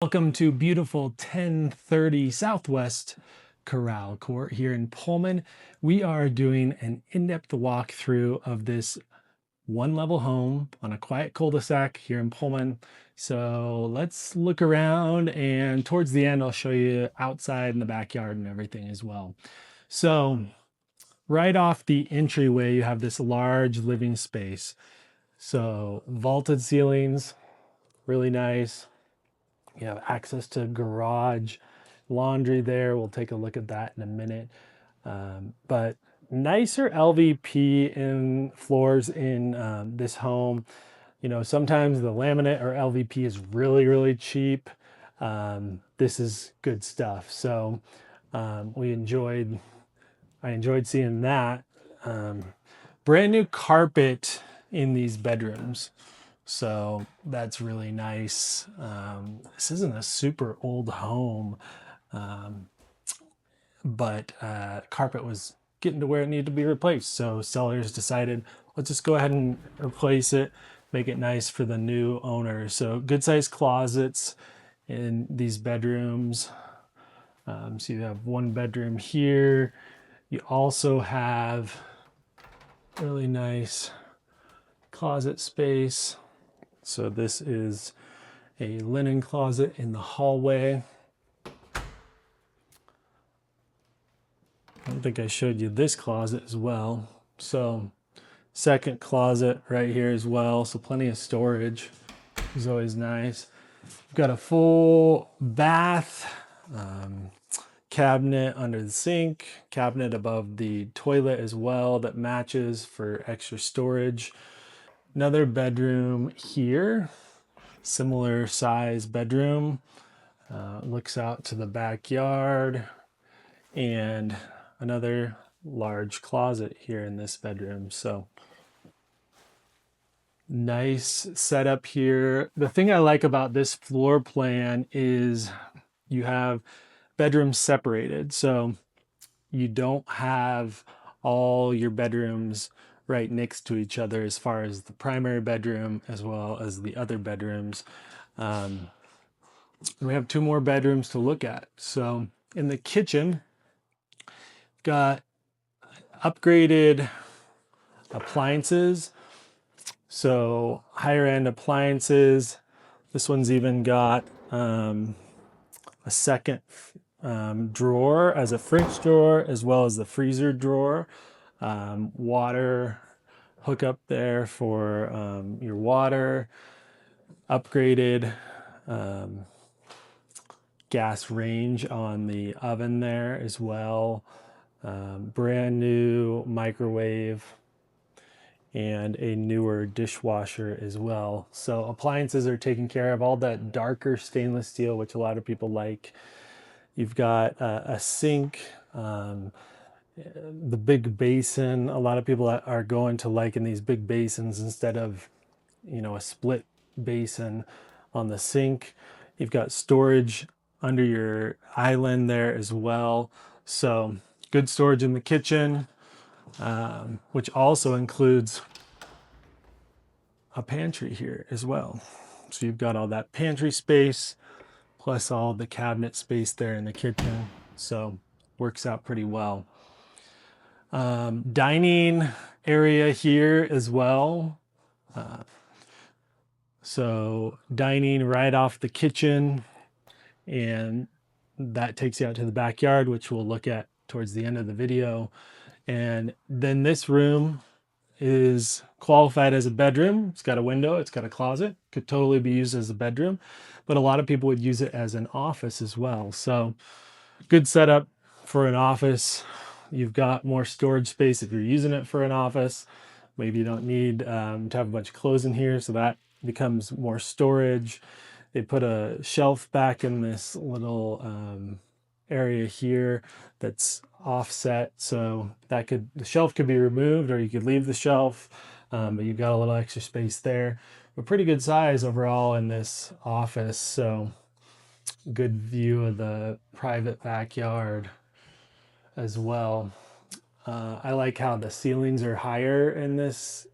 Welcome to beautiful 1030 Southwest Corral Court here in Pullman. We are doing an in-depth walkthrough of this one-level home on a quiet cul-de-sac here in Pullman. So let's look around, and towards the end I'll show you outside in the backyard and everything as well. So right off the entryway you have this large living space. So vaulted ceilings, really nice. You have access to garage, laundry there. We'll take a look at that in a minute. But nicer LVP in floors in this home. You know, sometimes the laminate or LVP is really, really cheap. This is good stuff. So I enjoyed seeing that. Brand new carpet in these bedrooms. So that's really nice. This isn't a super old home, but carpet was getting to where it needed to be replaced. So sellers decided, let's just go ahead and replace it, make it nice for the new owner. So good sized closets in these bedrooms. So you have one bedroom here. You also have really nice closet space. So this is a linen closet in the hallway. I don't think I showed you this closet as well. So second closet right here as well. So plenty of storage is always nice. We've got a full bath, cabinet under the sink, cabinet above the toilet as well that matches for extra storage. Another bedroom here. Similar size bedroom, looks out to the backyard, and another large closet here in this bedroom. So nice setup here. The thing I like about this floor plan is you have bedrooms separated. So you don't have all your bedrooms right next to each other as far as the primary bedroom as well as the other bedrooms. We have two more bedrooms to look at. So in the kitchen, got upgraded appliances. So higher end appliances. This one's even got a second drawer as a fridge drawer, as well as the freezer drawer. Water hookup there for your water. Upgraded gas range on the oven there as well. Brand new microwave and a newer dishwasher as well. So appliances are taken care of. All that darker stainless steel, which a lot of people like. You've got a sink, the big basin. A lot of people are going to liking these big basins instead of, you know, a split basin on the sink. You've got storage under your island there as well. So good storage in the kitchen, which also includes a pantry here as well. So you've got all that pantry space plus all the cabinet space there in the kitchen. So works out pretty well. Dining area here as well. So dining right off the kitchen, and that takes you out to the backyard, which we'll look at towards the end of the video. And then this room is qualified as a bedroom. It's got a window, it's got a closet, could totally be used as a bedroom, but a lot of people would use it as an office as well. So good setup for an office. You've got more storage space if you're using it for an office. Maybe you don't need to have a bunch of clothes in here, so that becomes more storage. They put a shelf back in this little area here that's offset, so the shelf could be removed or you could leave the shelf, but you've got a little extra space there. A pretty good size overall in this office, so good view of the private backyard as well. I like how the ceilings are higher in this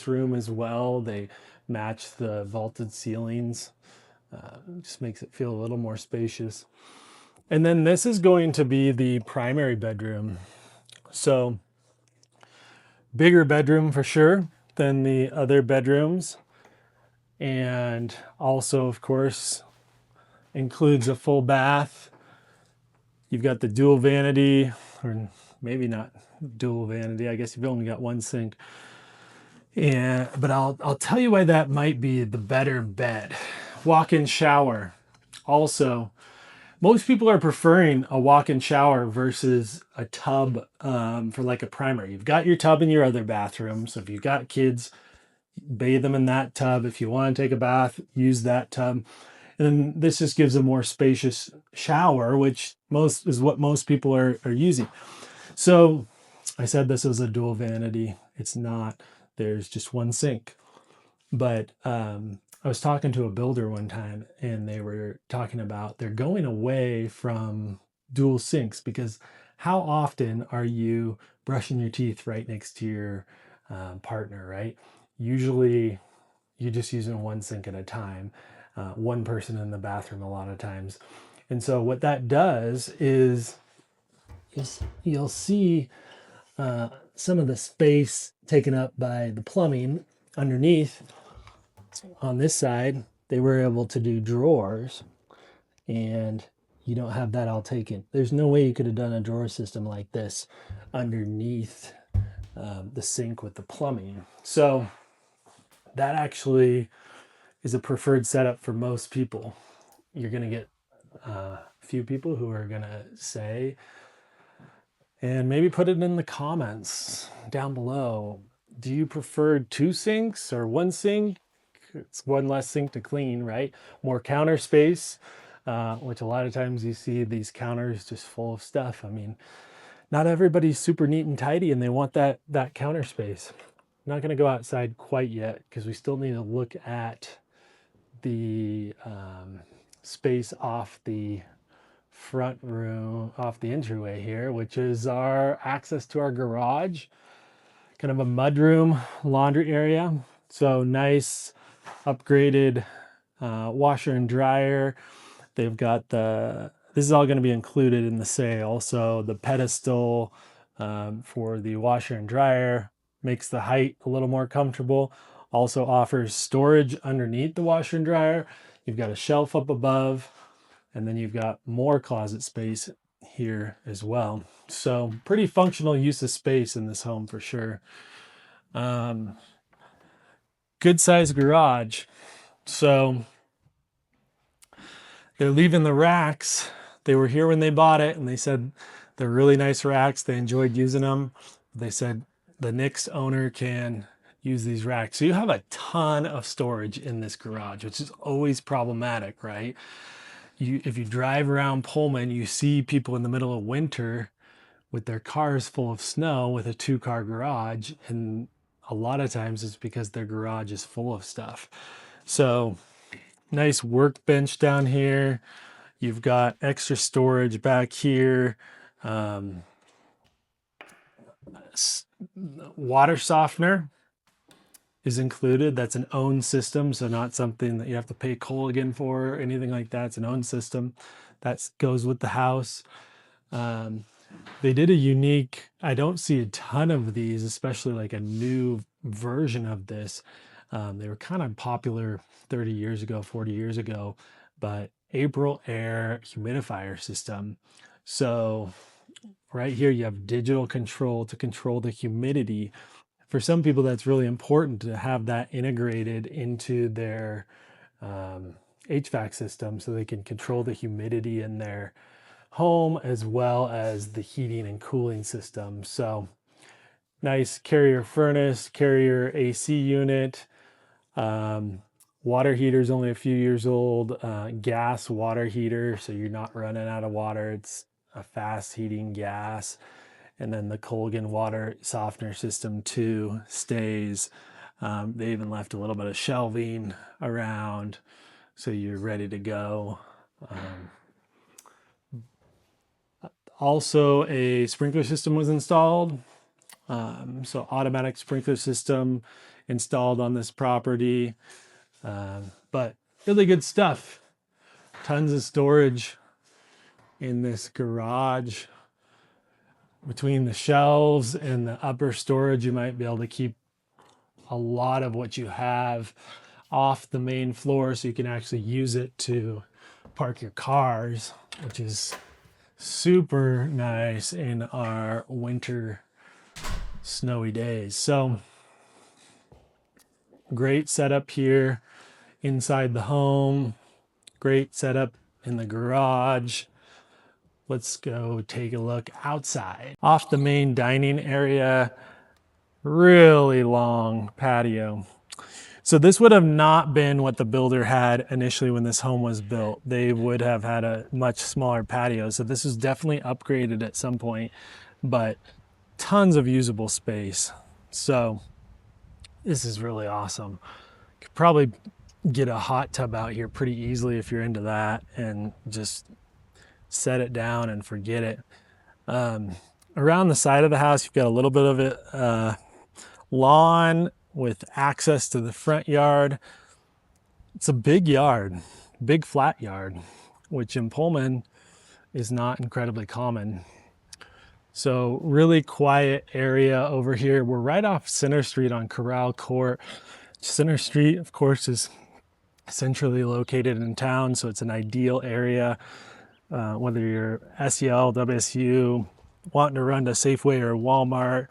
room as well. They match the vaulted ceilings Just makes it feel a little more spacious. And then this is going to be the primary bedroom. So bigger bedroom for sure than the other bedrooms. And also, of course, includes a full bath. You've got the dual vanity, or maybe not dual vanity. I guess you've only got one sink. But I'll tell you why that might be the better bed. Walk-in shower. Also, most people are preferring a walk-in shower versus a tub for like a primary. You've got your tub in your other bathroom. So if you've got kids, bathe them in that tub. If you want to take a bath, use that tub. And then this just gives a more spacious shower, which is what most people are using. So I said this is a dual vanity. It's not. There's just one sink. But I was talking to a builder one time, and they were talking about they're going away from dual sinks, because how often are you brushing your teeth right next to your partner, right? Usually you're just using one sink at a time, one person in the bathroom a lot of times. And so what that does is you'll see some of the space taken up by the plumbing underneath. On this side, they were able to do drawers, and you don't have that all taken. There's no way you could have done a drawer system like this underneath the sink with the plumbing. So that actually is a preferred setup for most people. You're going to get a few people who are going to say, and maybe put it in the comments down below, do you prefer two sinks or one sink? It's one less sink to clean, right? More counter space, which a lot of times you see these counters just full of stuff. I mean, not everybody's super neat and tidy, and they want that counter space. I'm not going to go outside quite yet, because we still need to look at the space off the front room, off the entryway here, which is our access to our garage. Kind of a mudroom laundry area. So nice upgraded washer and dryer. They've got this is all going to be included in the sale. So the pedestal for the washer and dryer makes the height a little more comfortable. Also offers storage underneath the washer and dryer. You've got a shelf up above, and then you've got more closet space here as well. So pretty functional use of space in this home for sure. Good size garage. So they're leaving the racks. They were here when they bought it, and they said they're really nice racks. They enjoyed using them. They said the next owner can use these racks. So you have a ton of storage in this garage, which is always problematic, right? If you drive around Pullman, you see people in the middle of winter with their cars full of snow with a 2-car garage, and a lot of times it's because their garage is full of stuff. So nice workbench down here. You've got extra storage back here. Water softener is included. That's an owned system, so not something that you have to pay Colligan for or anything like that. It's an owned system that goes with the house. They did a unique, I don't see a ton of these, especially like a new version of this. They were kind of popular 30 years ago, 40 years ago, but April air humidifier system. So right here, you have digital control to control the humidity. For some people, that's really important to have that integrated into their HVAC system, so they can control the humidity in their home as well as the heating and cooling system. So nice Carrier furnace, Carrier AC unit. Water heater is only a few years old. Gas water heater, so you're not running out of water. It's a fast heating gas. And then the Colgan water softener system too stays. They even left a little bit of shelving around, so you're ready to go. Also, a sprinkler system was installed. So automatic sprinkler system installed on this property. But really good stuff. Tons of storage in this garage. Between the shelves and the upper storage, you might be able to keep a lot of what you have off the main floor so you can actually use it to park your cars, which is super nice in our winter snowy days. So great setup here inside the home, great setup in the garage. Let's go take a look outside. Off the main dining area, really long patio. So this would have not been what the builder had initially when this home was built. They would have had a much smaller patio. So this is definitely upgraded at some point, but tons of usable space. So this is really awesome. Could probably get a hot tub out here pretty easily if you're into that, and just set it down and forget it. Around the side of the house, you've got a little bit of it lawn with access to the front yard. It's a big yard, big flat yard, which in Pullman is not incredibly common. So really quiet area over here. We're right off Center Street on Corral Court. Center Street, of course, is centrally located in town, so it's an ideal area. Whether you're SEL, WSU, wanting to run to Safeway or Walmart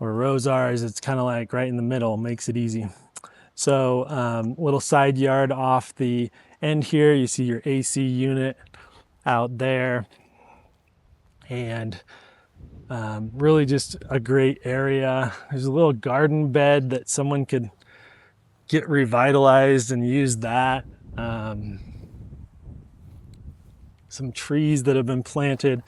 or Rosars, it's kind of like right in the middle, makes it easy. So little side yard off the end here. You see your AC unit out there, and really just a great area. There's a little garden bed that someone could get revitalized and use that. Some trees that have been planted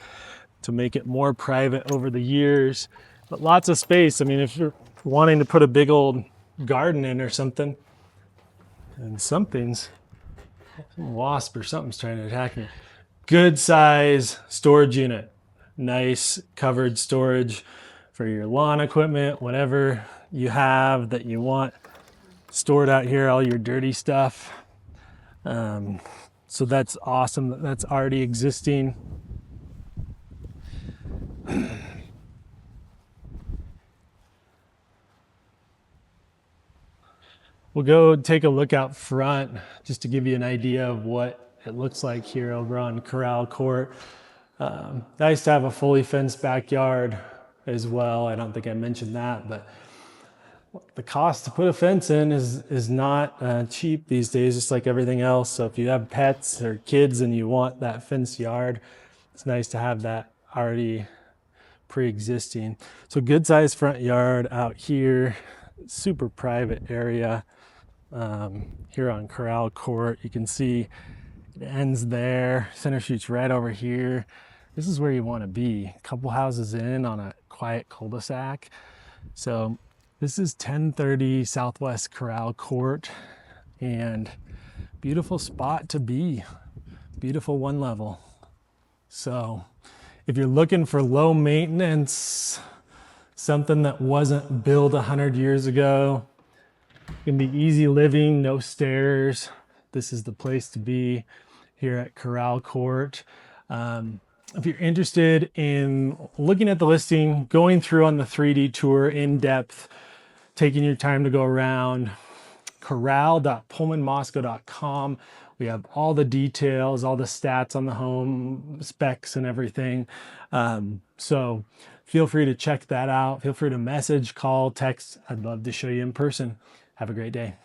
to make it more private over the years, but lots of space. I mean, if you're wanting to put a big old garden in or something, and some wasp or something's trying to attack me. Good size storage unit, nice covered storage for your lawn equipment, whatever you have that you want stored out here, all your dirty stuff. So that's awesome that that's already existing. We'll go take a look out front just to give you an idea of what it looks like here over on Corral Court. Nice to have a fully fenced backyard as well. I don't think I mentioned that, but the cost to put a fence in is not cheap these days, just like everything else. So if you have pets or kids and you want that fenced yard, it's nice to have that already pre-existing. So good sized front yard out here, super private area. Here on Corral Court, you can see it ends there. Center Street's right over here. This is where you want to be, a couple houses in on a quiet cul-de-sac. So this is 1030 Southwest Corral Court, and beautiful spot to be. Beautiful one level. So if you're looking for low maintenance, something that wasn't built 100 years ago, can be easy living, no stairs, this is the place to be here at Corral Court. If you're interested in looking at the listing, going through on the 3D tour in depth, taking your time to go around, corral.pullmanmoscow.com. We have all the details, all the stats on the home, specs and everything. So feel free to check that out. Feel free to message, call, text. I'd love to show you in person. Have a great day.